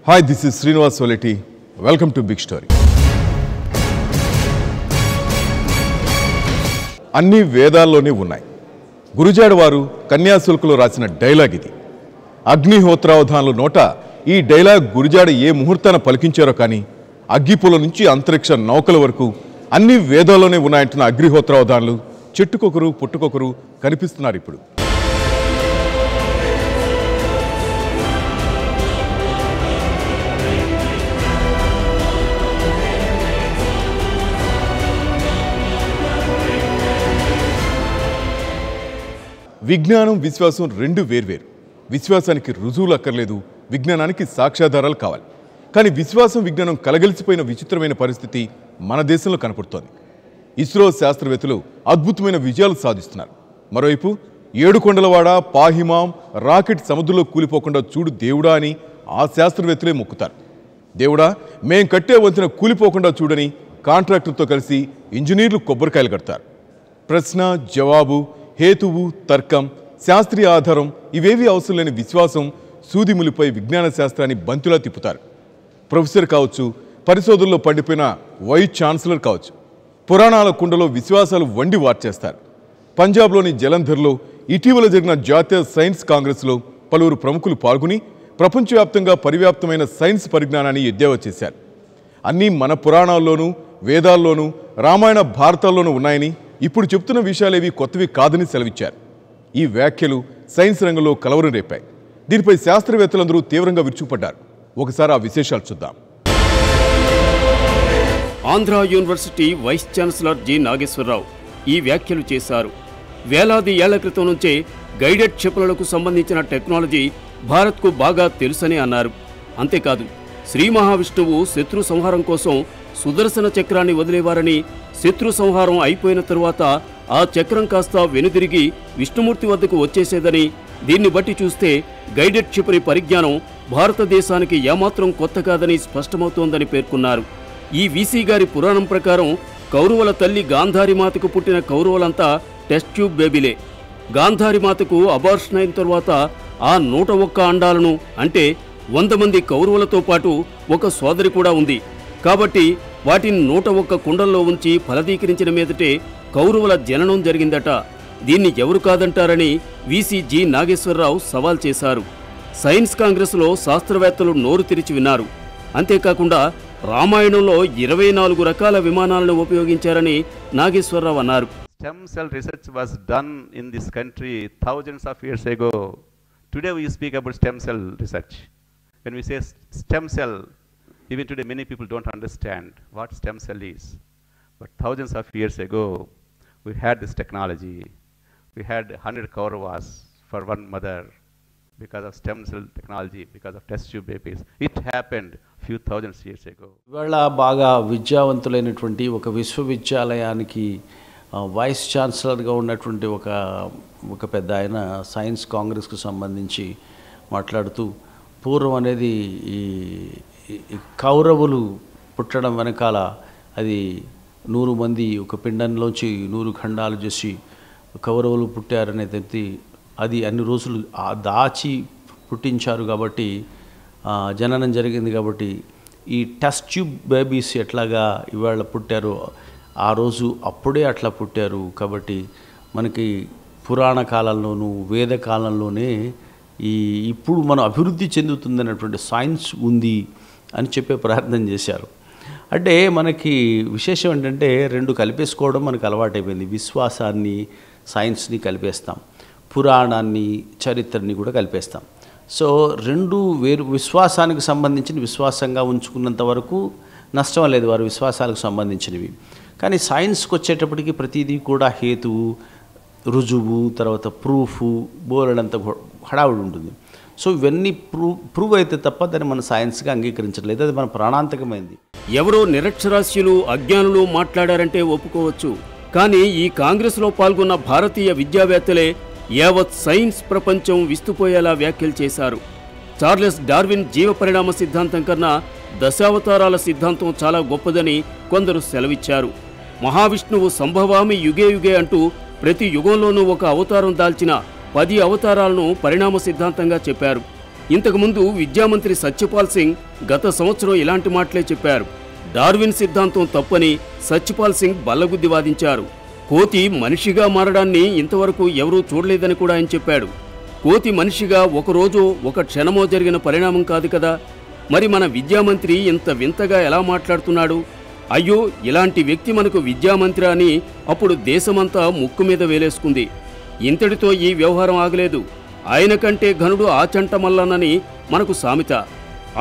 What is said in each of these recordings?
Hi, this is Srinivas Soleti. Welcome to Big Story. అన్ని వేదాల్లోనే ఉన్నాయి. గురుజాడ వారు కన్యాశుల్కలో రాసిన డైలాగ్ ఇది. అగ్నిహోత్రావధానుల నోట ఈ డైలాగ్ గురుజాడ ఏ ముహూర్తాన పలికించారో కానీ అగ్గిపుల నుంచి అంతరిక్ష నౌకల వరకు అన్ని వేదాల్లోనే ఉన్నాయంటున్న అగ్నిహోత్రావధానులు చెట్టుకొకరు పుట్టుకొకరు కనిపిస్తున్నారు ఇప్పుడు. విజ్ఞానం విశ్వాసం రెండు వేర్వేరు. విశ్వాసానికి రుజువులు అక్కర్లేదు, విజ్ఞానానికి సాక్ష్యాధారాలు కావాలి. కానీ విశ్వాసం విజ్ఞానం కలగలిసిపోయిన విచిత్రమైన పరిస్థితి మన దేశంలో కనపడుతోంది. ఇస్రో శాస్త్రవేత్తలు అద్భుతమైన విజయాలు సాధిస్తున్నారు. మరోవైపు ఏడుకొండలవాడ పాహిమాం రాకెట్ సముద్రంలో కూలిపోకుండా చూడు దేవుడా అని ఆ శాస్త్రవేత్తలే మొక్కుతారు. దేవుడా మేం కట్టే వంతెన కూలిపోకుండా చూడని కాంట్రాక్టర్తో కలిసి ఇంజనీర్లు కొబ్బరికాయలు కడతారు. ప్రశ్న జవాబు హేతువు తర్కం శాస్త్రీయ ఆధారం ఇవేవి అవసరం లేని విశ్వాసం సూదిములిపై విజ్ఞాన శాస్త్రాన్ని బంతిలా తిప్పుతారు. ప్రొఫెసర్ కావచ్చు, పరిశోధనలో పండిపోయిన వైస్ ఛాన్సలర్ కావచ్చు, పురాణాల కుండలో విశ్వాసాలు వండి వార్చేస్తారు. పంజాబ్లోని జలంధర్లో ఇటీవల జరిగిన జాతీయ సైన్స్ కాంగ్రెస్లో పలువురు ప్రముఖులు పాల్గొని ప్రపంచవ్యాప్తంగా పరివ్యాప్తమైన సైన్స్ పరిజ్ఞానాన్ని ఎద్దేవా చేశారు. అన్నీ మన పురాణాల్లోనూ వేదాల్లోనూ రామాయణ భారతాల్లోనూ ఉన్నాయని, ఇప్పుడు చెప్తున్న విషయాలేవి కొత్తవి కాదని సెలవిచ్చారు. ఈ వ్యాఖ్యలు సైన్స్ రంగంలో కలవరం రేపాయి. దీనిపై శాస్త్రవేత్తలందరూ తీవ్రంగా విరుచుకుపడ్డారు. ఒకసారి ఆ విశేషాలు చూద్దాం. Andhra university vice chancellor G Nageswara Rao ఈ వ్యాఖ్యలు చేశారు. వేలాది ఏళ్ల క్రితం నుంచే గైడెడ్ క్షిపణులకు సంబంధించిన టెక్నాలజీ భారత్కు బాగా తెలుసని అన్నారు. అంతేకాదు, శ్రీ మహావిష్ణువు శత్రు సంహారం కోసం సుదర్శన చక్రాన్ని వదిలేవారని, శత్రు సంహారం అయిపోయిన తరువాత ఆ చక్రం కాస్త వెనుదిరిగి విష్ణుమూర్తి వద్దకు వచ్చేసేదని, దీన్ని బట్టి చూస్తే గైడెడ్ క్షిపణి పరిజ్ఞానం భారతదేశానికి ఏమాత్రం కొత్త కాదని స్పష్టమవుతోందని పేర్కొన్నారు. ఈ వీసీ గారి పురాణం ప్రకారం కౌరవుల తల్లి గాంధారిమాతకు పుట్టిన కౌరవులంతా టెస్ట్ ట్యూబ్ బేబీలే. గాంధారిమాతకు అబార్షన్ అయిన తరువాత ఆ 101 అండాలను, అంటే 100 మంది కౌరవులతో పాటు ఒక సోదరి కూడా ఉంది. కాబట్టి వాటిని 101 కుండల్లో ఉంచి ఫలదీకరించిన మీదటే కౌరవుల జననం జరిగిందట. దీన్ని ఎవరు కాదంటారని వీసీ జి నాగేశ్వరరావు సవాల్ చేశారు. సైన్స్ కాంగ్రెస్లో శాస్త్రవేత్తలు నోరు తెరిచి విన్నారు. అంతేకాకుండా రామాయణంలో 24 రకాల విమానాలను ఉపయోగించారని నాగేశ్వరరావు అన్నారు. Stem cell research was done in this country thousands of years ago. Today we speak about stem cell research. When we say stem cell, even today many people don't understand what stem cell is. But thousands of years ago, we had this technology. We had 100 Kauravas for one mother because of stem cell technology, because of test tube babies. It happened few thousands years ago. ఇవాళ బాగా విద్యావంతులైనటువంటి ఒక విశ్వవిద్యాలయానికి vice ఛాన్సలర్గా ఉన్నటువంటి ఒక పెద్ద ఆయన science కాంగ్రెస్కు సంబంధించి మాట్లాడుతూ, పూర్వం అనేది ఈ కౌరవులు పుట్టడం వెనకాల అది 100 మంది ఒక పిండంలోంచి 100 ఖండాలు చేసి కౌరవులు పుట్టారనేది, అది అన్ని రోజులు దాచి పుట్టించారు కాబట్టి జననం జరిగింది. కాబట్టి ఈ టెస్ట్ ట్యూబ్ బేబీస్ ఎట్లాగా ఇవాళ పుట్టారో ఆ రోజు అప్పుడే అట్లా పుట్టారు. కాబట్టి మనకి పురాణ కాలంలోనూ వేద కాలంలోనే ఇప్పుడు మనం అభివృద్ధి చెందుతుందన్నటువంటి సైన్స్ ఉంది అని చెప్పే ప్రయత్నం చేశారు. అంటే మనకి విశేషం ఏంటంటే రెండు కలిపేసుకోవడం మనకు అలవాటైపోయింది. విశ్వాసాన్ని సైన్స్ని కలిపేస్తాం, పురాణాన్ని చరిత్రని కూడా కలిపేస్తాం. సో రెండు వేరు. విశ్వాసానికి సంబంధించిన విశ్వాసంగా ఉంచుకున్నంత వరకు నష్టం లేదు వారి విశ్వాసాలకు సంబంధించినవి. కానీ సైన్స్కి వచ్చేటప్పటికి ప్రతిదీ కూడా హేతువు, రుజువు, తర్వాత ప్రూఫ్, బోలెడంత హడావుడి ఉంటుంది. సో ఇవన్నీ ప్రూవ్ అయితే తప్ప దాన్ని మన సైన్స్గా అంగీకరించట్లేదు. అది మన ప్రాణాంతకమైంది. ఎవరో నిరక్షరాస్యులు అజ్ఞానులు మాట్లాడారంటే ఒప్పుకోవచ్చు. కానీ ఈ కాంగ్రెస్లో పాల్గొన్న భారతీయ విద్యావేత్తలే యావత్ సైన్స్ ప్రపంచం విస్తుపోయేలా వ్యాఖ్యలు చేశారు. చార్లెస్ డార్విన్ జీవ పరిణామ సిద్ధాంతం కన్నా దశావతారాల సిద్ధాంతం చాలా గొప్పదని కొందరు సెలవిచ్చారు. మహావిష్ణువు సంభవామి యుగే యుగే అంటూ ప్రతి యుగంలోనూ ఒక అవతారం దాల్చిన 10 అవతారాలను పరిణామ సిద్ధాంతంగా చెప్పారు. ఇంతకుముందు విద్యామంత్రి సత్యపాల్ సింగ్ గత సంవత్సరం ఇలాంటి మాటలే చెప్పారు. డార్విన్ సిద్ధాంతం తప్పని సత్యపాల్ సింగ్ బల్లగుద్ది వాదించారు. కోతి మనిషిగా మారడాన్ని ఇంతవరకు ఎవరూ చూడలేదని కూడా ఆయన చెప్పాడు. కోతి మనిషిగా ఒకరోజు ఒక క్షణమో జరిగిన పరిణామం కాదు కదా. మరి మన విద్యామంత్రి ఇంత వింతగా ఎలా మాట్లాడుతున్నాడు? అయ్యో, ఇలాంటి వ్యక్తి మనకు విద్యామంత్రి అని అప్పుడు దేశమంతా ముక్కు మీద వేలేసుకుంది. ఇంతటితో ఈ వ్యవహారం ఆగలేదు. ఆయన కంటే ఘనుడు ఆచంట మల్లనని మనకు సామెత.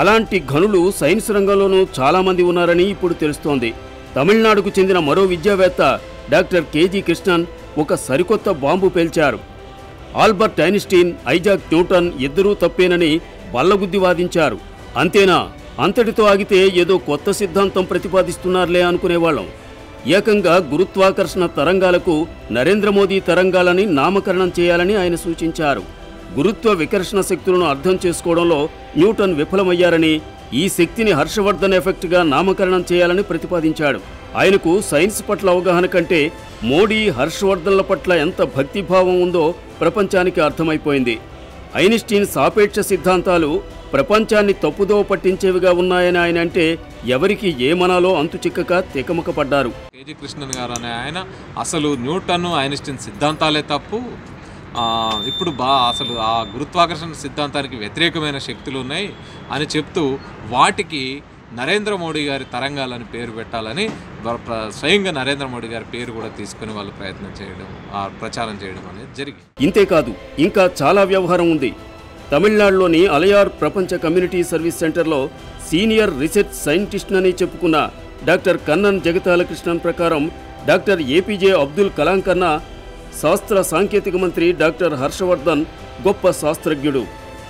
అలాంటి ఘనులు సైన్స్ రంగంలోనూ చాలామంది ఉన్నారని ఇప్పుడు తెలుస్తోంది. తమిళనాడుకు చెందిన మరో విద్యావేత్త డాక్టర్ కేజీ కృష్ణన్ ఒక సరికొత్త బాంబు పేల్చారు. ఆల్బర్ట్ ఐన్స్టీన్, ఐజాక్ న్యూటన్ ఇద్దరూ తప్పేనని బల్లగుద్ది వాదించారు. అంతేనా? అంతటితో ఆగితే ఏదో కొత్త సిద్ధాంతం ప్రతిపాదిస్తున్నారులే అనుకునేవాళ్ళం. ఏకంగా గురుత్వాకర్షణ తరంగాలకు నరేంద్ర మోదీ తరంగాలని నామకరణం చేయాలని ఆయన సూచించారు. గురుత్వ వికర్షణ శక్తులను అర్థం చేసుకోవడంలో న్యూటన్ విఫలమయ్యారని, ఈ శక్తిని హర్షవర్ధన్ ఎఫెక్ట్గా నామకరణం చేయాలని ప్రతిపాదించాడు. ఆయనకు సైన్స్ పట్ల అవగాహన కంటే మోడీ, హర్షవర్ధన్ల పట్ల ఎంత భక్తిభావం ఉందో ప్రపంచానికి అర్థమైపోయింది. ఐన్స్టీన్ సాపేక్ష సిద్ధాంతాలు ప్రపంచాన్ని తప్పుదోవ పట్టించేవిగా ఉన్నాయని ఆయన అంటే ఎవరికి ఏమనాలో అంతు చిక్కక తికమక పడ్డారు. కేజీ కృష్ణన్ గారు అనే ఆయన అసలు న్యూటన్, ఐన్స్టీన్ సిద్ధాంతాలే తప్పు, ఇప్పుడు అసలు ఆ గురుత్వాకర్షణ సిద్ధాంతానికి వ్యతిరేకమైన శక్తులు ఉన్నాయి అని చెప్తూ వాటికి నరేంద్ర మోడీ గారి తరంగాలని పేరు పెట్టాలని స్వయంగా నరేంద్ర మోడీ గారి పేరు కూడా తీసుకుని వాళ్ళు ప్రయత్నం చేయడం, ప్రచారం చేయడం అనేది జరిగింది. ఇంతేకాదు, ఇంకా చాలా వ్యవహారం ఉంది. తమిళనాడులోని అలయార్ ప్రపంచ కమ్యూనిటీ సర్వీస్ సెంటర్లో సీనియర్ రీసెర్చ్ సైంటిస్ట్నని చెప్పుకున్న డాక్టర్ కన్నన్ జగతాలకృష్ణన్ ప్రకారం డాక్టర్ ఏపీజే అబ్దుల్ కలాం కన్నా శాస్త్ర సాంకేతిక మంత్రి డాక్టర్ హర్షవర్ధన్ గొప్ప శాస్త్రజ్ఞుడు.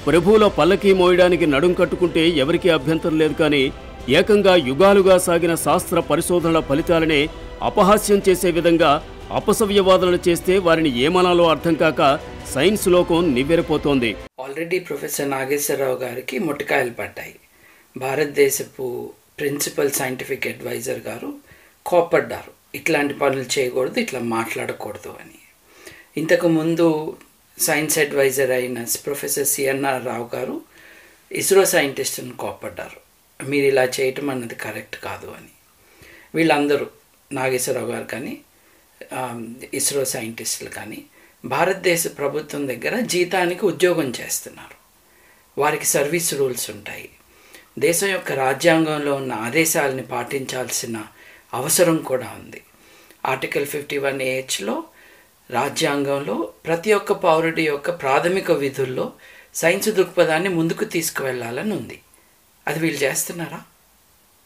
ప్రభువుల పల్లకీ మోయడానికి నడుం కట్టుకుంటే ఎవరికీ అభ్యంతరం లేదు. కానీ ఏకంగా యుగాలుగా సాగిన శాస్త్ర పరిశోధనల ఫలితాలనే అపహాస్యం చేసే విధంగా అపసవ్యవాదనలు చేస్తే వారిని ఏమనాలో అర్థం కాక సైన్స్ లోకం నివ్వెరపోతోంది. ఆల్రెడీ ప్రొఫెసర్ నాగేశ్వరరావు గారికి మొట్టికాయలు పడ్డాయి. భారతదేశపు ప్రిన్సిపల్ సైంటిఫిక్ అడ్వైజర్ గారు కోపడ్డారు, ఇట్లాంటి పనులు చేయకూడదు, ఇట్లా మాట్లాడకూడదు అని. ఇంతకుముందు సైన్స్ అడ్వైజర్ అయిన ప్రొఫెసర్ సిఎన్ఆర్ రావు గారు ఇస్రో సైంటిస్టుని కోపడ్డారు, మీరు ఇలా చేయటం అన్నది కరెక్ట్ కాదు అని. వీళ్ళందరూ నాగేశ్వరరావు గారు కానీ ఇస్రో సైంటిస్టులు కానీ భారతదేశ ప్రభుత్వం దగ్గర జీతానికి ఉద్యోగం చేస్తున్నారు. వారికి సర్వీస్ రూల్స్ ఉంటాయి. దేశం యొక్క రాజ్యాంగంలో ఉన్న ఆదేశాలని పాటించాల్సిన అవసరం కూడా ఉంది. ఆర్టికల్ 51AHలో రాజ్యాంగంలో ప్రతి ఒక్క పౌరుడి యొక్క ప్రాథమిక విధుల్లో సైన్స్ దృక్పథాన్ని ముందుకు తీసుకువెళ్ళాలని ఉంది. అది వీళ్ళు చేస్తున్నారా?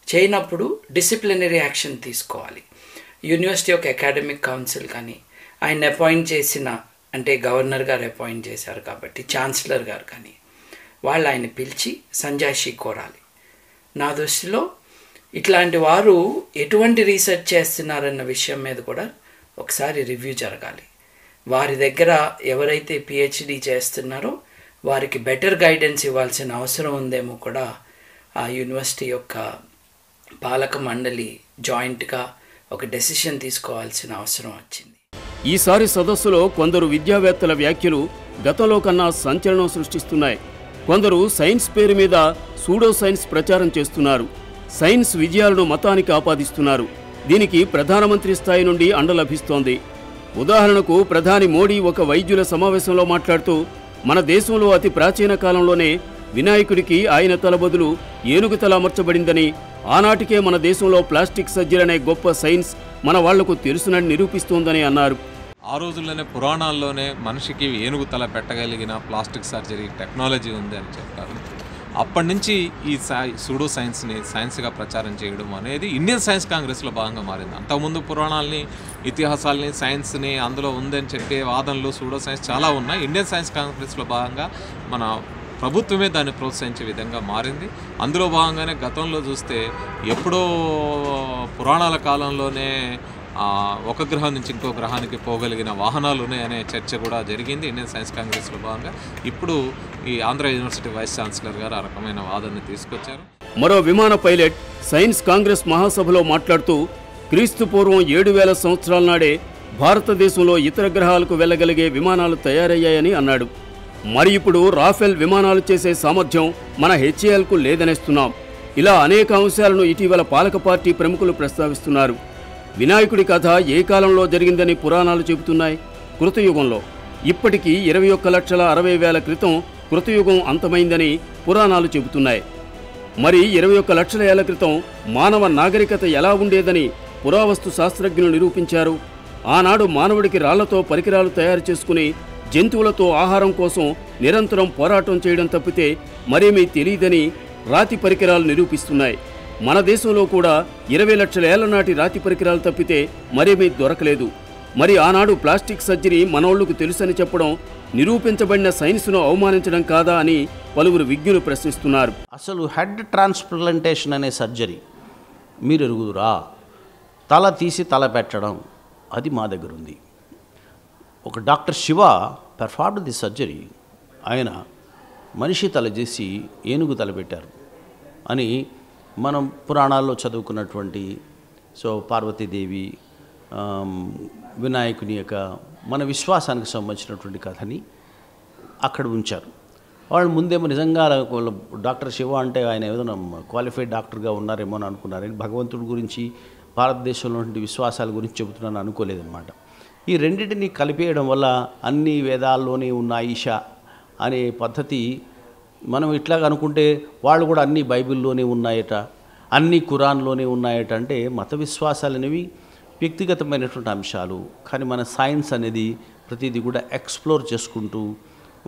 చేయనప్పుడు డిసిప్లినరీ యాక్షన్ తీసుకోవాలి. యూనివర్సిటీ యొక్క అకాడమిక్ కౌన్సిల్ కానీ ఆయన అపాయింట్ చేసిన, అంటే గవర్నర్ గారు అపాయింట్ చేశారు కాబట్టి ఛాన్సలర్ గారు కానీ వాళ్ళు ఆయన పిలిచి సంజాయిషీ కోరాలి. నా దృష్టిలో ఇట్లాంటి వారు ఎటువంటి రీసెర్చ్ చేస్తున్నారన్న విషయం మీద కూడా ఒకసారి రివ్యూ జరగాలి. వారి దగ్గర ఎవరైతే పిహెచ్డి చేస్తున్నారో వారికి బెటర్ గైడెన్స్ ఇవ్వాల్సిన అవసరం ఉందేమో కూడా ఆ యూనివర్సిటీ యొక్క పాలక మండలి జాయింట్గా ఒక డెసిషన్ తీసుకోవాల్సిన అవసరం వచ్చింది. ఈసారి సదస్సులో కొందరు విద్యావేత్తల వ్యాఖ్యలు గతంలో కన్నా సంచలనం సృష్టిస్తున్నాయి. కొందరు సైన్స్ పేరు మీద సూడో సైన్స్ ప్రచారం చేస్తున్నారు. సైన్స్ విజయాలను మతానికి ఆపాదిస్తున్నారు. దీనికి ప్రధానమంత్రి స్థాయి నుండి అండ లభిస్తోంది. ఉదాహరణకు ప్రధాని మోడీ ఒక వైద్యుల సమావేశంలో మాట్లాడుతూ మన దేశంలో అతి ప్రాచీన కాలంలోనే వినాయకుడికి ఆయన తల బదులు ఏనుగు తల అమర్చబడిందని, ఆనాటికే మన దేశంలో ప్లాస్టిక్ సర్జరీ అనే గొప్ప సైన్స్ మన వాళ్లకు తెలుసునని నిరూపిస్తోందని అన్నారు. ఆ రోజుల్లోనే పురాణాల్లోనే మనిషికి ఏనుగు తల పెట్టగలిగిన ప్లాస్టిక్ సర్జరీ టెక్నాలజీ ఉంది అని చెప్పారు. అప్పటి నుంచి ఈ సూడో సైన్స్ని సైన్స్గా ప్రచారం చేయడం అనేది ఇండియన్ సైన్స్ కాంగ్రెస్లో భాగంగా మారింది. అంతకుముందు పురాణాలని, ఇతిహాసాలని, సైన్స్ని అందులో ఉందని చెప్పే వాదనలు సూడో సైన్స్ చాలా ఉన్నాయి. ఇండియన్ సైన్స్ కాంగ్రెస్లో భాగంగా మన ప్రభుత్వమే దాన్ని ప్రోత్సహించే విధంగా మారింది. అందులో భాగంగానే గతంలో చూస్తే ఎప్పుడో పురాణాల కాలంలోనే ఒక గ్రహం నుంచి ఇంకో గ్రహానికి పోగలిగిన వాహనాలు ఉన్నాయనే చర్చ కూడా జరిగింది ఇండియన్ సైన్స్ కాంగ్రెస్లో భాగంగా. ఇప్పుడు ఈ ఆంధ్ర యూనివర్సిటీ వైస్ ఛాన్సలర్ గారు ఆ రకమైన వాదనని తీసుకొచ్చారు. మరో విమాన పైలట్ సైన్స్ కాంగ్రెస్ మహాసభలో మాట్లాడుతూ క్రీస్తు పూర్వం 7000 సంవత్సరాల నాడే భారతదేశంలో ఇతర గ్రహాలకు వెళ్ళగలిగే విమానాలు తయారయ్యాయని అన్నాడు. మరి ఇప్పుడు రాఫెల్ విమానాలు చేసే సామర్థ్యం మన హెచ్ఏఎల్కు లేదనేస్తున్నాం. ఇలా అనేక అంశాలను ఇటీవల పాలక పార్టీ ప్రముఖులు ప్రస్తావిస్తున్నారు. వినాయకుడి కథ ఏ కాలంలో జరిగిందని పురాణాలు చెబుతున్నాయి? కృతయుగంలో. ఇప్పటికీ 21,60,000 క్రితం కృతయుగం అంతమైందని పురాణాలు చెబుతున్నాయి. మరి 21 లక్షల ఏళ్ల క్రితం మానవ నాగరికత ఎలా ఉండేదని పురావస్తు శాస్త్రజ్ఞులు నిరూపించారు. ఆనాడు మానవుడికి రాళ్లతో పరికరాలు తయారు చేసుకుని జంతువులతో ఆహారం కోసం నిరంతరం పోరాటం చేయడం తప్పితే మరేమీ తెలియదని రాతి పరికరాలు నిరూపిస్తున్నాయి. మన దేశంలో కూడా 20 లక్షల ఏళ్ల నాటి రాతి పరికరాలు తప్పితే మరేమీ దొరకలేదు. మరి ఆనాడు ప్లాస్టిక్ సర్జరీ మనోళ్లకు తెలుసని చెప్పడం నిరూపించబడిన సైన్స్ను అవమానించడం కాదా అని పలువురు విజ్ఞులు ప్రశ్నిస్తున్నారు. అసలు హెడ్ ట్రాన్స్ప్లాంటేషన్ అనే సర్జరీ మీరు ఎరుగుదురా? తల తీసి తల పెట్టడం, అది మా దగ్గర ఉంది. ఒక doctor Shiva performed the surgery. ఆయన మనిషి తల చేసి ఏనుగు తల పెట్టారు అని మనం పురాణాల్లో చదువుకున్నటువంటి పార్వతీదేవి, వినాయకుని యొక్క మన విశ్వాసానికి సంబంధించినటువంటి కథని అక్కడ ఉంచారు. వాళ్ళు ముందేమో నిజంగా డాక్టర్ శివ అంటే ఆయన ఏదైనా క్వాలిఫైడ్ డాక్టర్గా ఉన్నారేమో అని అనుకున్నారని, భగవంతుడి గురించి భారతదేశంలో విశ్వాసాల గురించి చెబుతున్నాను అనుకోలేదన్నమాట. ఈ రెండింటిని కలిపేయడం వల్ల అన్ని వేదాల్లోనే ఉన్న ఈశ అనే పద్ధతి మనం ఇట్లాగ అనుకుంటే వాళ్ళు కూడా అన్ని బైబిల్లోనే ఉన్నాయట, అన్ని ఖురాన్లోనే ఉన్నాయట. అంటే మత విశ్వాసాలు అనేవి వ్యక్తిగతమైనటువంటి అంశాలు. కానీ మన సైన్స్ అనేది ప్రతిదీ కూడా ఎక్స్ప్లోర్ చేసుకుంటూ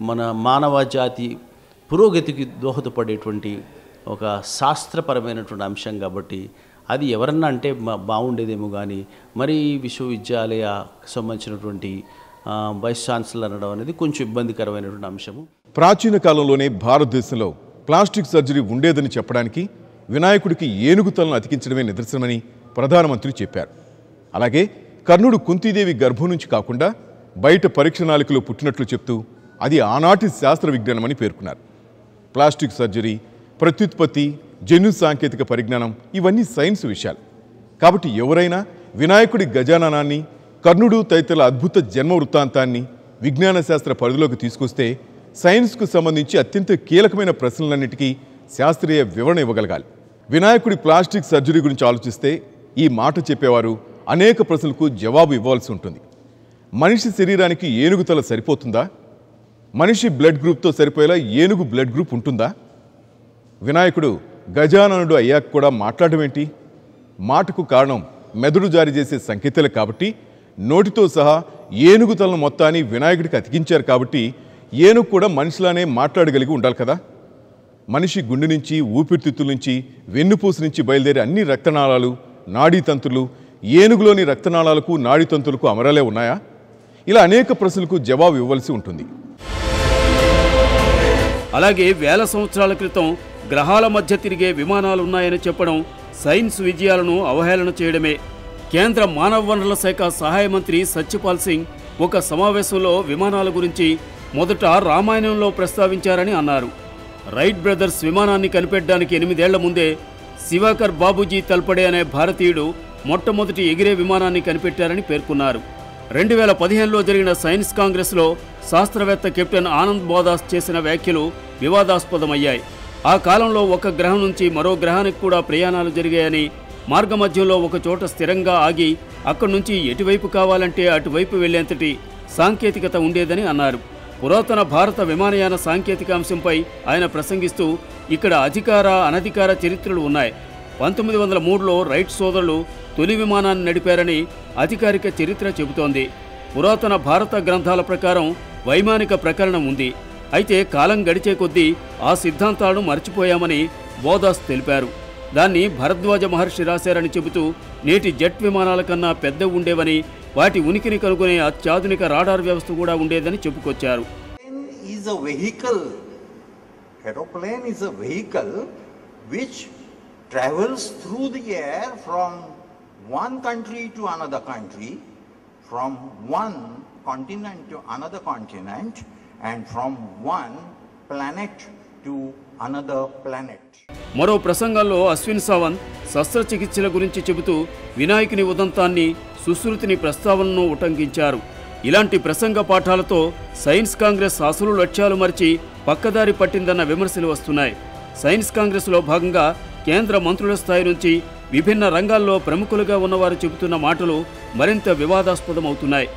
మన మానవ జాతి పురోగతికి దోహదపడేటువంటి ఒక శాస్త్రపరమైనటువంటి అంశం కాబట్టి అది ఎవరన్నా అంటే బాగుండేదేమో. కానీ మరి విశ్వవిద్యాలయకు సంబంధించినటువంటి వైస్ ఛాన్సలర్ అనడం అనేది కొంచెం ఇబ్బందికరమైనటువంటి అంశము. ప్రాచీన కాలంలోనే భారతదేశంలో ప్లాస్టిక్ సర్జరీ ఉండేదని చెప్పడానికి వినాయకుడికి ఏనుగు తలను అతికించడమే నిదర్శనమని ప్రధానమంత్రి చెప్పారు. అలాగే కర్ణుడు కుంతీదేవి గర్భం నుంచి కాకుండా బయట పరీక్షణాళికలో పుట్టినట్లు చెప్తూ అది ఆనాటి శాస్త్ర విజ్ఞానమని పేర్కొన్నారు. ప్లాస్టిక్ సర్జరీ, ప్రత్యుత్పత్తి, జన్యు సాంకేతిక పరిజ్ఞానం ఇవన్నీ సైన్స్ విషయాలు. కాబట్టి ఎవరైనా వినాయకుడి గజాననాన్ని, కర్ణుడు తదితరుల అద్భుత జన్మ వృత్తాంతాన్ని విజ్ఞాన శాస్త్ర పరిధిలోకి తీసుకొస్తే సైన్స్కు సంబంధించి అత్యంత కీలకమైన ప్రశ్నలన్నిటికీ శాస్త్రీయ వివరణ ఇవ్వగలగాలి. వినాయకుడి ప్లాస్టిక్ సర్జరీ గురించి ఆలోచిస్తే ఈ మాట చెప్పేవారు అనేక ప్రశ్నలకు జవాబు ఇవ్వాల్సి ఉంటుంది. మనిషి శరీరానికి ఏనుగు తల సరిపోతుందా? మనిషి బ్లడ్ గ్రూప్తో సరిపోయేలా ఏనుగు బ్లడ్ గ్రూప్ ఉంటుందా? వినాయకుడు గజాననుడు అయ్యాక కూడా మాట్లాడడం ఏంటి? మాటకు కారణం మెదడు జారీ చేసే సంకేతాలే కాబట్టి నోటితో సహా ఏనుగు తలను మొత్తాన్ని వినాయకుడికి అతికించారు కాబట్టి ఏనుగు కూడా మనిషిలానే మాట్లాడగలిగి ఉండాలి కదా. మనిషి గుండె నుంచి, ఊపిరితిత్తుల నుంచి, వెన్నుపూస నుంచి బయలుదేరే అన్ని రక్తనాళాలు, నాడీతంతులు ఏనుగులోని రక్తనాళాలకు, నాడీతంతులకు అమరాలే ఉన్నాయా? ఇలా అనేక ప్రశ్నలకు జవాబు ఇవ్వాల్సి ఉంటుంది. అలాగే వేల సంవత్సరాల క్రితం గ్రహాల మధ్య తిరిగే విమానాలు ఉన్నాయని చెప్పడం సైన్స్ విజయాలను అవహేళన చేయడమే. కేంద్ర మానవ వనరుల శాఖ సహాయ మంత్రి సత్యపాల్ సింగ్ ఒక సమావేశంలో విమానాల గురించి మొదట రామాయణంలో ప్రస్తావించారని అన్నారు. రైట్ బ్రదర్స్ విమానాన్ని కనిపెట్టడానికి 8 ఏళ్ల ముందే శివాకర్ బాబూజీ తల్పడే అనే భారతీయుడు మొట్టమొదటి ఎగిరే విమానాన్ని కనిపెట్టారని పేర్కొన్నారు. 2015లో జరిగిన సైన్స్ కాంగ్రెస్లో శాస్త్రవేత్త కెప్టెన్ ఆనంద్ బోదాస్ చేసిన వ్యాఖ్యలు వివాదాస్పదమయ్యాయి. ఆ కాలంలో ఒక గ్రహం నుంచి మరో గ్రహానికి కూడా ప్రయాణాలు జరిగాయని, మార్గమధ్యంలో ఒక చోట స్థిరంగా ఆగి అక్కడి నుంచి ఎటువైపు కావాలంటే అటువైపు వెళ్లేంతటి సాంకేతికత ఉండేదని అన్నారు. పురాతన భారత విమానయాన సాంకేతిక అంశంపై ఆయన ప్రసంగిస్తూ ఇక్కడ అధికార, అనధికార చరిత్రలు ఉన్నాయి. 1903లో రైట్ సోదరులు తొలి విమానాన్ని నడిపారని అధికారిక చరిత్ర చెబుతోంది. పురాతన భారత గ్రంథాల ప్రకారం వైమానిక ప్రకరణం ఉంది. అయితే కాలం గడిచే కొద్దీ ఆ సిద్ధాంతాలను మర్చిపోయామని బోదాస్ తెలిపారు. దాన్ని భరద్వాజ మహర్షి రాశారని చెబుతూ నేటి జెట్ విమానాల కన్నా పెద్ద ఉండేవని, వాటి ఉనికిని కనుగొనే అత్యాధునిక రాడార్ వ్యవస్థ కూడా ఉండేదని చెప్పుకొచ్చారు. Aeroplane is a vehicle which travels through the air from one country to another country, from one continent to another continent, and from one planet to another planet. మరో ప్రసంగంలో అశ్విన్ సావంత్ శస్త్రచికిత్సల గురించి చెబుతూ వినాయకుని ఉదంతాన్ని, సుశ్రుతిని ప్రస్తావనను ఉటంకించారు. ఇలాంటి ప్రసంగ పాఠాలతో సైన్స్ కాంగ్రెస్ అసలు లక్ష్యాలు మరిచి పక్కదారి పట్టిందన్న విమర్శలు వస్తున్నాయి. సైన్స్ కాంగ్రెస్లో భాగంగా కేంద్ర మంత్రుల స్థాయి నుంచి విభిన్న రంగాల్లో ప్రముఖులుగా ఉన్నవారు చెబుతున్న మాటలు మరింత వివాదాస్పదమవుతున్నాయి.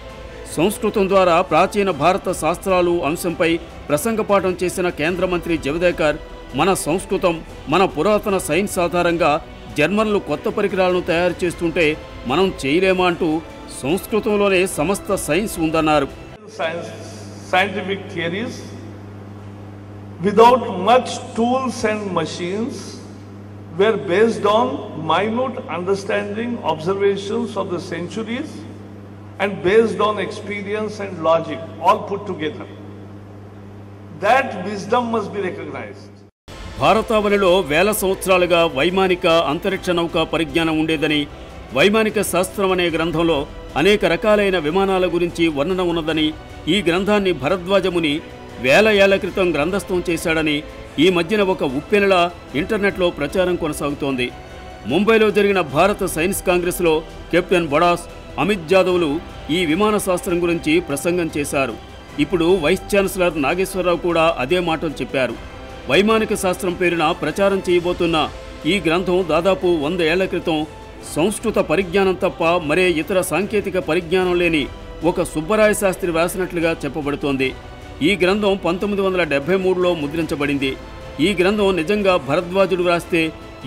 సంస్కృతం ద్వారా ప్రాచీన భారత శాస్త్రాలు అంశంపై ప్రసంగపాఠం చేసిన కేంద్ర మంత్రి జవదేకర్ మన సంస్కృతం, మన పురాతన సైన్స్ ఆధారంగా జర్మన్లు కొత్త పరికరాలను తయారు చేస్తుంటే మనం చేయలేమా అంటూ సంస్కృతంలోనే సమస్త సైన్స్ ఉందన్నారు. Scientific theories without much tools and machines were based on minute understanding, observations of the centuries and based on experience and logic all put together. That wisdom must be recognized. భారతావనిలో వేల సంవత్సరాలుగా వైమానిక అంతరిక్ష నౌక పరిజ్ఞానం ఉండేదని, వైమానిక శాస్త్రం అనే గ్రంథంలో అనేక రకాలైన విమానాల గురించి వర్ణన ఉన్నదని, ఈ గ్రంథాన్ని భరద్వాజముని వేల ఏళ్ల క్రితం గ్రంథస్థం చేశాడని ఈ మధ్యన ఒక ఉప్పెనలా ఇంటర్నెట్లో ప్రచారం కొనసాగుతోంది. ముంబైలో జరిగిన భారత సైన్స్ కాంగ్రెస్లో కెప్టెన్ బొడాస్, అమిత్ జాదవ్లు ఈ విమాన శాస్త్రం గురించి ప్రసంగం చేశారు. ఇప్పుడు వైస్ ఛాన్సలర్ నాగేశ్వరరావు కూడా అదే మాటలు చెప్పారు. వైమానిక శాస్త్రం పేరున ప్రచారం చేయబోతున్న ఈ గ్రంథం దాదాపు 100 ఏళ్ల క్రితం సంస్కృత పరిజ్ఞానం తప్ప మరే ఇతర సాంకేతిక పరిజ్ఞానం లేని ఒక సుబ్బరాయ శాస్త్రి వ్రాసినట్లుగా చెప్పబడుతోంది. ఈ గ్రంథం 1973లో ముద్రించబడింది. ఈ గ్రంథం నిజంగా భరద్వాజుడు వ్రాస్తే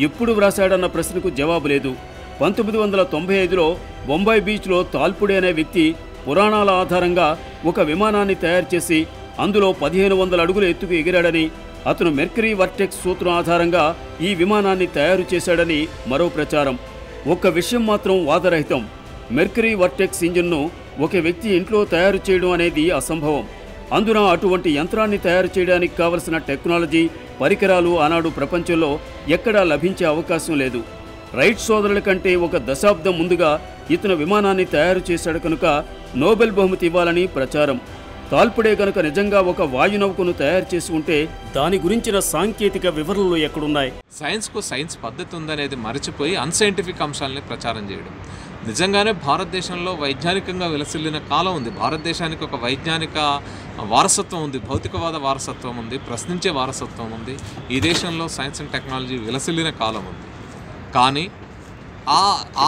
ఎప్పుడు వ్రాశాడన్న ప్రశ్నకు జవాబు లేదు. 1995లో బొంబాయి బీచ్లో తాల్పుడే అనే వ్యక్తి పురాణాల ఆధారంగా ఒక విమానాన్ని తయారు చేసి అందులో 1500 అడుగుల ఎత్తుకు ఎగిరాడని, అతను మెర్కరీ వర్టెక్స్ సూత్రం ఆధారంగా ఈ విమానాన్ని తయారు చేశాడని మరో ప్రచారం. ఒక్క విషయం మాత్రం వాదరహితం. మెర్కరీ వర్టెక్స్ ఇంజిన్ను ఒక వ్యక్తి ఇంట్లో తయారు చేయడం అనేది అసంభవం. అందున అటువంటి యంత్రాన్ని తయారు చేయడానికి కావలసిన టెక్నాలజీ, పరికరాలు ఆనాడు ప్రపంచంలో ఎక్కడా లభించే అవకాశం లేదు. రైట్ సోదరుల కంటే ఒక దశాబ్దం ముందుగా ఇతను విమానాన్ని తయారు చేశాడు కనుక నోబెల్ బహుమతి ఇవ్వాలని ప్రచారం. తాల్పుడే కనుక నిజంగా ఒక వాయునౌకను తయారు చేసి ఉంటే దాని గురించిన సాంకేతిక వివరణలు ఎక్కడున్నాయి? సైన్స్కు సైన్స్ పద్ధతి ఉందనేది మరచిపోయి అన్సైంటిఫిక్ అంశాలని ప్రచారం చేయడం. నిజంగానే భారతదేశంలో వైజ్ఞానికంగా విలసిల్లిన కాలం ఉంది. భారతదేశానికి ఒక వైజ్ఞానిక వారసత్వం ఉంది, భౌతికవాద వారసత్వం ఉంది, ప్రశ్నించే వారసత్వం ఉంది. ఈ దేశంలో సైన్స్ అండ్ టెక్నాలజీ విలసిల్లిన కాలం ఉంది. కానీ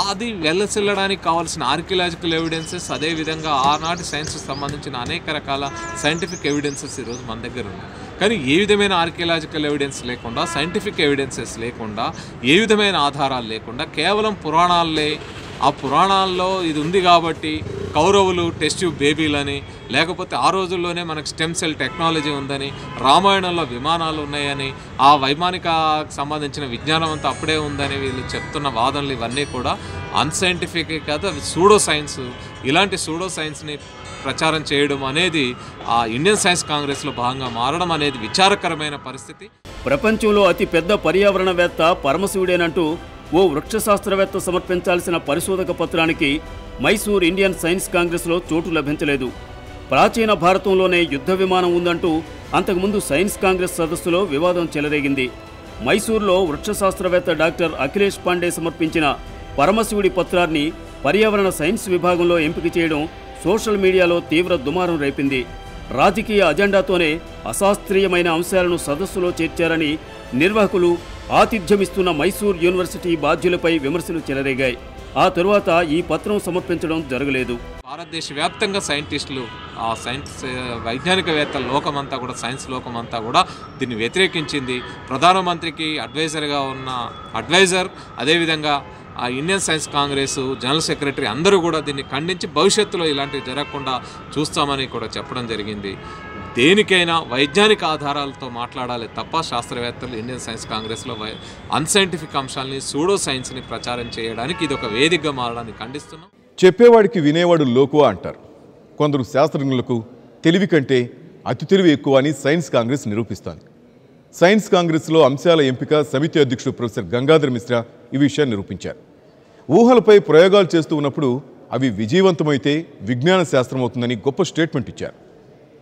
అది వెల్లసిల్లడానికి కావాల్సిన ఆర్కియలాజికల్ ఎవిడెన్సెస్, అదేవిధంగా ఆనాటి సైన్స్కి సంబంధించిన అనేక రకాల సైంటిఫిక్ ఎవిడెన్సెస్ ఈరోజు మన దగ్గర ఉన్నాయి. కానీ ఏ విధమైన ఆర్కియలాజికల్ ఎవిడెన్స్ లేకుండా, సైంటిఫిక్ ఎవిడెన్సెస్ లేకుండా, ఏ విధమైన ఆధారాలు లేకుండా కేవలం పురాణాలే, ఆ పురాణాల్లో ఇది ఉంది కాబట్టి కౌరవులు టెస్ట్ ట్యూబ్ బేబీలని, లేకపోతే ఆ రోజుల్లోనే మనకు స్టెమ్ సెల్ టెక్నాలజీ ఉందని, రామాయణంలో విమానాలు ఉన్నాయని, ఆ వైమానికకు సంబంధించిన విజ్ఞానం అంతా అప్పుడే ఉందని వీళ్ళు చెప్తున్న వాదనలు ఇవన్నీ కూడా అన్సైంటిఫిక్ కాదు, అవి సూడో సైన్స్. ఇలాంటి సూడో సైన్స్ని ప్రచారం చేయడం అనేది ఆ ఇండియన్ సైన్స్ కాంగ్రెస్లో భాగంగా మారడం అనేది విచారకరమైన పరిస్థితి. ప్రపంచంలో అతి పెద్ద పర్యావరణవేత్త పరమశివుడేనంటూ ఓ వృక్షశాస్త్రవేత్త సమర్పించాల్సిన పరిశోధక పత్రానికి మైసూర్ ఇండియన్ సైన్స్ కాంగ్రెస్లో చోటు లభించలేదు. ప్రాచీన భారతంలోనే యుద్ధ విమానం ఉందంటూ అంతకుముందు సైన్స్ కాంగ్రెస్ సదస్సులో వివాదం చెలరేగింది. మైసూర్లో వృక్షశాస్త్రవేత్త డాక్టర్ అఖిలేష్ పాండే సమర్పించిన పరమశివుడి పత్రాన్ని పర్యావరణ సైన్స్ విభాగంలో ఎంపిక చేయడం సోషల్ మీడియాలో తీవ్ర దుమారం రేపింది. రాజకీయ అజెండాతోనే అశాస్త్రీయమైన అంశాలను సదస్సులో చేర్చారని నిర్వాహకులు, ఆతిథ్యమిస్తున్న మైసూర్ యూనివర్సిటీ బాధ్యులపై విమర్శలు చెలరేగాయి. ఆ తరువాత ఈ పత్రం సమర్పించడం జరగలేదు. భారతదేశ వ్యాప్తంగా సైంటిస్టులు, ఆ సైన్స్ వైజ్ఞానికవేత్తల లోకమంతా కూడా, సైన్స్ లోకమంతా కూడా దీన్ని వ్యతిరేకించింది. ప్రధానమంత్రికి అడ్వైజర్గా ఉన్న అడ్వైజర్, అదేవిధంగా ఆ Indian science Congress general secretary అందరూ కూడా దీన్ని ఖండించి భవిష్యత్తులో ఇలాంటివి జరగకుండా చూస్తామని కూడా చెప్పడం జరిగింది. దేనికైనా వైజ్ఞానిక ఆధారాలతో మాట్లాడాలి తప్ప శాస్త్రవేత్తలు ఇండియన్ సైన్స్ కాంగ్రెస్లో అన్సైంటిఫిక్ అంశాలని, సూడో సైన్స్ని ప్రచారం చేయడానికి ఇది ఒక వేదికగా మారడాన్ని ఖండిస్తున్నాం. చెప్పేవాడికి వినేవాడు లోకువా అంటారు. కొందరు శాస్త్రజ్ఞులకు తెలివి కంటే అతి తెలివి ఎక్కువ అని సైన్స్ కాంగ్రెస్ నిరూపిస్తోంది. సైన్స్ కాంగ్రెస్లో అంశాల ఎంపిక సమితి అధ్యక్షుడు ప్రొఫెసర్ గంగాధర్ మిశ్రా ఈ విషయాన్ని నిరూపించారు. ఊహలపై ప్రయోగాలు చేస్తూ ఉన్నప్పుడు అవి విజయవంతమైతే విజ్ఞాన శాస్త్రం అవుతుందని గొప్ప స్టేట్మెంట్ ఇచ్చారు.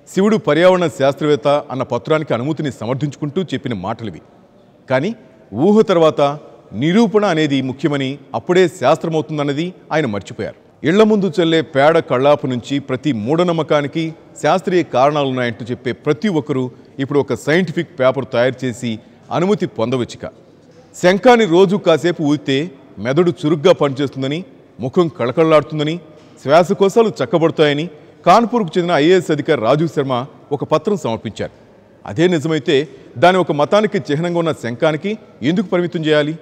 శివుడు పర్యావరణ శాస్త్రవేత్త అన్న పత్రానికి అనుమతిని సమర్థించుకుంటూ చెప్పిన మాటలివి. కానీ ఊహ తర్వాత నిరూపణ అనేది ముఖ్యమని, అప్పుడే శాస్త్రమవుతుందన్నది ఆయన మర్చిపోయారు. ఇళ్ల ముందు చల్లే పేడ కళ్ళాపు నుంచి ప్రతి మూఢనమ్మకానికి శాస్త్రీయ కారణాలున్నాయంటూ చెప్పే ప్రతి ఒక్కరూ ఇప్పుడు ఒక సైంటిఫిక్ పేపర్ తయారు చేసి అనుమతి పొందవచ్చుక. శంఖాన్ని రోజు కాసేపు ఊదితే మెదడు చురుగ్గా పనిచేస్తుందని, ముఖం కళకళలాడుతుందని, శ్వాసకోశాలు చక్కబడతాయని కాన్పూర్కు చెందిన ఐఏఎస్ అధికారి రాజు శర్మ ఒక పత్రం సమర్పించారు. అదే నిజమైతే దాని ఒక మతానికి చిహ్నంగా ఉన్న శంఖానికి ఎందుకు పరిమితం చేయాలి?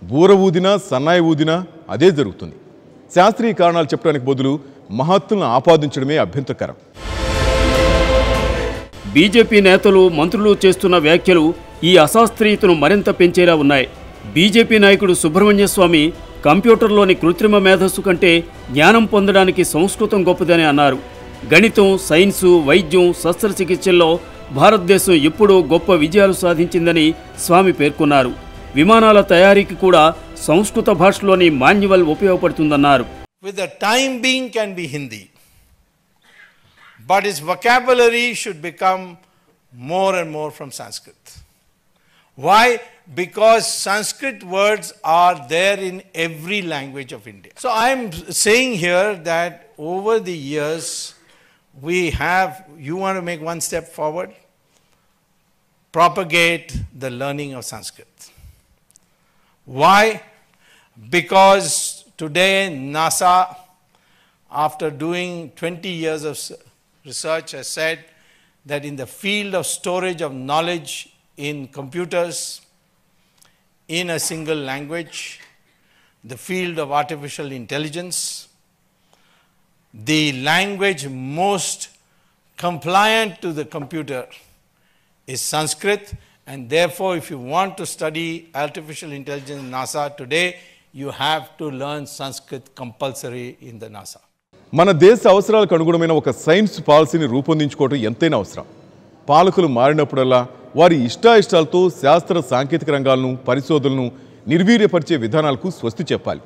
బూర ఊదినా సన్నాయి ఊదినా అదే జరుగుతుంది. శాస్త్రీయ కారణాలు చెప్పడానికి బదులు మహత్తులను ఆపాదించడమే అభ్యంతరకరం. బీజేపీ నేతలు మంత్రులు చేస్తున్న వ్యాఖ్యలు ఈ అశాస్త్రీయతను మరింత పెంచేలా ఉన్నాయి. బీజేపీ నాయకుడు సుబ్రహ్మణ్య స్వామి కంప్యూటర్లోని కృత్రిమ మేధస్సు కంటే జ్ఞానం పొందడానికి సంస్కృతం గొప్పదని అన్నారు. గణితం, సైన్సు, వైద్యం, శస్త్రచికిత్సల్లో భారతదేశం ఎప్పుడూ గొప్ప విజయాలు సాధించిందని స్వామి పేర్కొన్నారు. విమానాల తయారీకి కూడా సంస్కృత భాషలోని manual ఉపయోగపడుతుందన్నారు. With the time being can be Hindi, but its vocabulary should become more and more from Sanskrit. Why? Because Sanskrit words are there in every language of India. So I am saying here that over the years you want to make one step forward, propagate the learning of Sanskrit. Why? Because today NASA, after doing 20 years of research, has said that in the field of storage of knowledge in computers in a single language, the field of artificial intelligence, the language most compliant to the computer is Sanskrit. And therefore, if you want to study artificial intelligence in NASA today, you have to learn Sanskrit compulsory in the NASA. మన దేశ అవసరాలకు అనుగుణమైన ఒక science పాలసీని రూపొందించుకోవడం ఎంతైనా అవసరం. పాలకులు మారినప్పుడల్లా వారి ఇష్టాయిష్టాలతో శాస్త్ర సాంకేతిక రంగాలను, పరిశోధనలను నిర్వీర్యపరిచే విధానాలకు స్వస్తి చెప్పాలి.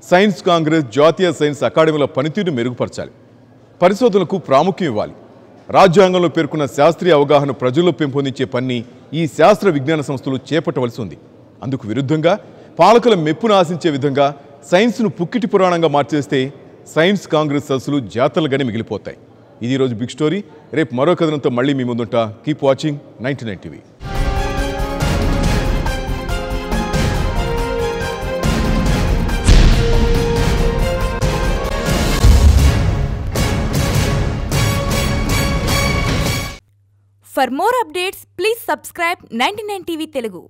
సైన్స్ కాంగ్రెస్, జాతీయ సైన్స్ అకాడమీల పనితీరును మెరుగుపరచాలి. పరిశోధనలకు ప్రాముఖ్యం ఇవ్వాలి. రాజ్యాంగంలో పేర్కొన్న శాస్త్రీయ అవగాహన ప్రజల్లో పెంపొందించే పని ఈ శాస్త్ర విజ్ఞాన సంస్థలు చేపట్టవలసి ఉంది. అందుకు విరుద్ధంగా పాలకుల మెప్పును ఆశించే విధంగా సైన్స్ను పుక్కిటి పురాణంగా మార్చేస్తే సైన్స్ కాంగ్రెస్ సదస్సులు జాతరలుగానే మిగిలిపోతాయి. ఇది ఈరోజు బిగ్ స్టోరీ. రేపు మరో కథనంతో మళ్ళీ మీ ముందుంటా. Keep watching 99 TV. For more updates, please subscribe 99 TV Telugu.